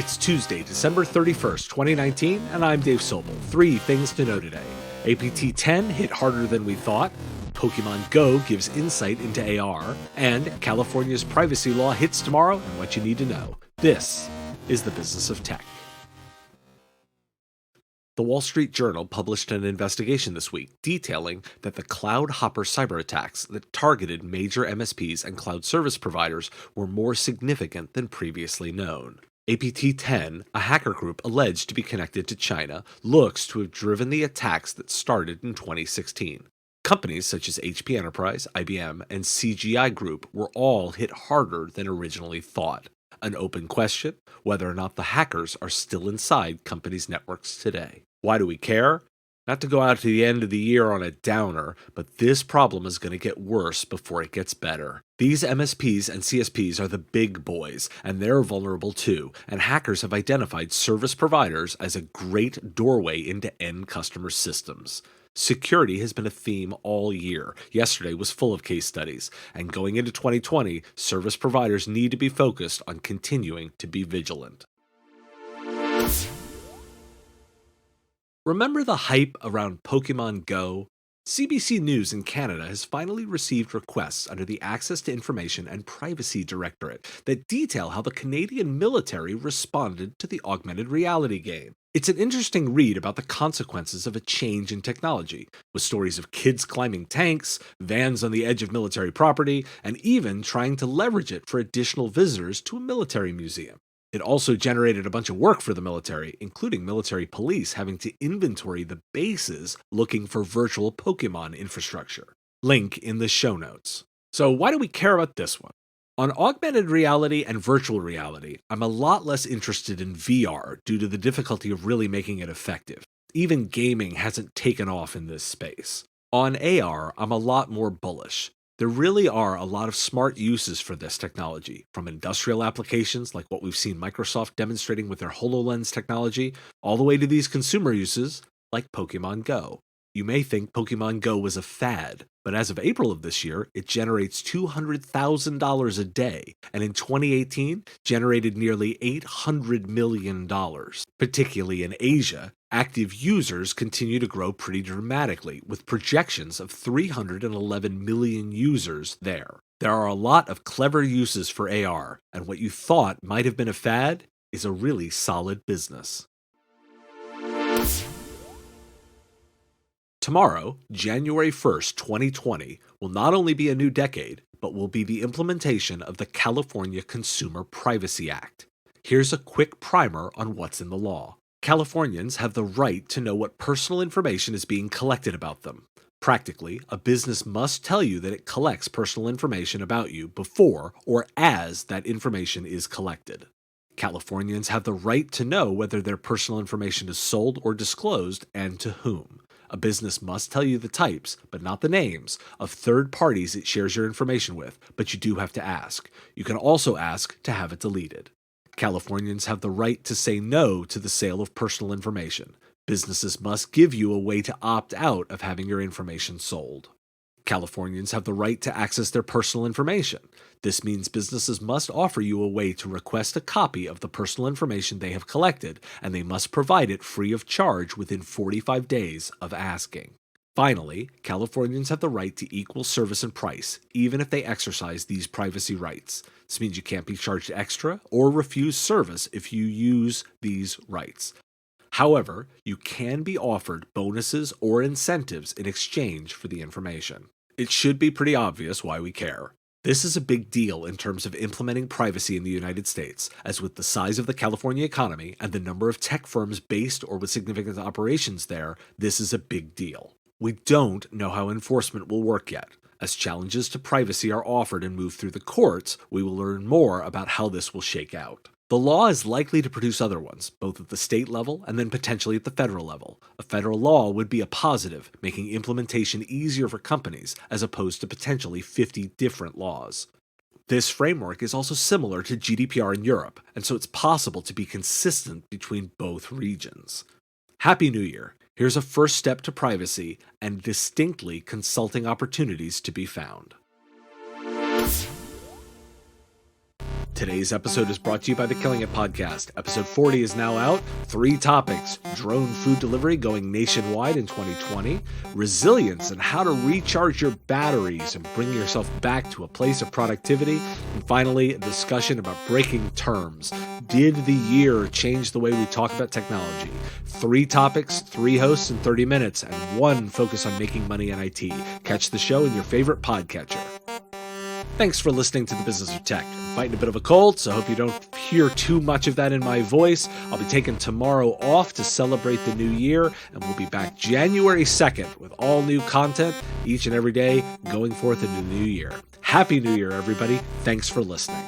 It's Tuesday, December 31st, 2019, and I'm Dave Sobel. 3 things to know today. APT10 hit harder than we thought, Pokemon Go gives insight into AR, and California's privacy law hits tomorrow and what you need to know. This is the business of tech. The Wall Street Journal published an investigation this week detailing that the Cloud Hopper cyber attacks that targeted major MSPs and cloud service providers were more significant than previously known. APT10, a hacker group alleged to be connected to China, looks to have driven the attacks that started in 2016. Companies such as HP Enterprise, IBM, and CGI Group were all hit harder than originally thought. An open question, whether or not the hackers are still inside companies' networks today. Why do we care? Not to go out to the end of the year on a downer, but this problem is going to get worse before it gets better. These MSPs and CSPs are the big boys, and they're vulnerable too, and hackers have identified service providers as a great doorway into end customer systems. Security has been a theme all year. Yesterday was full of case studies, and going into 2020, service providers need to be focused on continuing to be vigilant. Remember the hype around Pokemon Go? CBC News in Canada has finally received requests under the Access to Information and Privacy Directorate that detail how the Canadian military responded to the augmented reality game. It's an interesting read about the consequences of a change in technology, with stories of kids climbing tanks, vans on the edge of military property, and even trying to leverage it for additional visitors to a military museum. It also generated a bunch of work for the military, including military police having to inventory the bases looking for virtual Pokemon infrastructure. Link in the show notes. So why do we care about this one? On augmented reality and virtual reality, I'm a lot less interested in VR due to the difficulty of really making it effective. Even gaming hasn't taken off in this space. On AR, I'm a lot more bullish. There really are a lot of smart uses for this technology, from industrial applications like what we've seen Microsoft demonstrating with their HoloLens technology, all the way to these consumer uses like Pokemon Go. You may think Pokemon Go was a fad, but as of April of this year, it generates $200,000 a day, and in 2018, generated nearly $800 million. Particularly in Asia, active users continue to grow pretty dramatically, with projections of 311 million users there. There are a lot of clever uses for AR, and what you thought might have been a fad is a really solid business. Tomorrow, January 1st, 2020, will not only be a new decade, but will be the implementation of the California Consumer Privacy Act. Here's a quick primer on what's in the law. Californians have the right to know what personal information is being collected about them. Practically, a business must tell you that it collects personal information about you before or as that information is collected. Californians have the right to know whether their personal information is sold or disclosed and to whom. A business must tell you the types, but not the names, of third parties it shares your information with, but you do have to ask. You can also ask to have it deleted. Californians have the right to say no to the sale of personal information. Businesses must give you a way to opt out of having your information sold. Californians have the right to access their personal information. This means businesses must offer you a way to request a copy of the personal information they have collected, and they must provide it free of charge within 45 days of asking. Finally, Californians have the right to equal service and price, even if they exercise these privacy rights. This means you can't be charged extra or refuse service if you use these rights. However, you can be offered bonuses or incentives in exchange for the information. It should be pretty obvious why we care. This is a big deal in terms of implementing privacy in the United States, as with the size of the California economy and the number of tech firms based or with significant operations there, this is a big deal. We don't know how enforcement will work yet. As challenges to privacy are offered and move through the courts, we will learn more about how this will shake out. The law is likely to produce other ones, both at the state level and then potentially at the federal level. A federal law would be a positive, making implementation easier for companies, as opposed to potentially 50 different laws. This framework is also similar to GDPR in Europe, and so it's possible to be consistent between both regions. Happy New Year! Here's a first step to privacy and distinctly consulting opportunities to be found. Today's episode is brought to you by the Killing It podcast. Episode 40 is now out. 3 topics: drone food delivery going nationwide in 2020, resilience and how to recharge your batteries and bring yourself back to a place of productivity, and finally, a discussion about breaking terms. Did the year change the way we talk about technology? 3 topics, 3 hosts in 30 minutes, and 1 focus on making money in IT. Catch the show in your favorite podcatcher. Thanks for listening to The Business of Tech. I'm fighting a bit of a cold, so I hope you don't hear too much of that in my voice. I'll be taking tomorrow off to celebrate the new year, and we'll be back January 2nd with all new content each and every day going forth into the new year. Happy New Year, everybody. Thanks for listening.